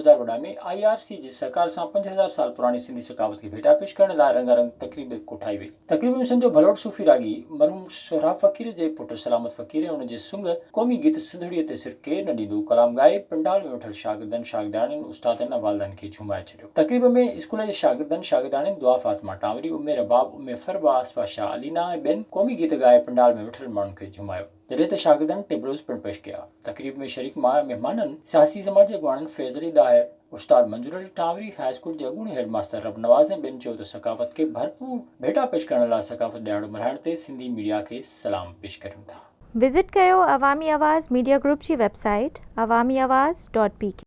2000 में IRC जे सहकार सां 5000 साल पुरानी सिंधी सकावत खे भेटा पेश करण लाइ रंगारंग तकरीब कोठाई वई। तकरीब में संजो भलोड़ सूफ़ी रागी मरहूम सोहरा फ़कीर जे पुट सलामत फ़कीर ऐं उनजे सुंग क़ौमी गीत सिंधड़ीअ ते सिर्फ़ केर न ॾींदो कलाम ॻाए पंडाल में वेठल शागिर्दनि शागिर्दाणियुनि उस्तादनि ऐं वालिदनि खे झुमाए छॾियो। तकरीब में स्कूल जे शागिर्दनि शागिर्दाणियुनि दुआ फातिमा टावरी उम्मे रबाब उम्मे फरबा असफा शाह अलीना ऐं ॿियनि क़ौमी गीत ॻाए पंडाल में वेठल माण्हुनि खे झुमायो। जॾहिं त शागिर्दनि टेबलोस पिणु पेश कया। तकरीब में शरीक महिमाननि सियासी समाज अॻवाननि फैज़ अली ॾाहिर, उस्ताद मंजूर अली टावरी, हाई स्कूल जे अॻूणे हेडमास्टर रब नवाज़ ऐं ॿियनि चयो त सकाफ़त खे भरपूर भेटा पेश करण लाइ सकाफ़त ॾियारो मल्हाइण ते सिंधी मीडिया खे सलाम पेश करियूं था। विज़िट कयो अवामी आवाज़ मीडिया ग्रुप जी वेबसाइट awamiawaz.pk।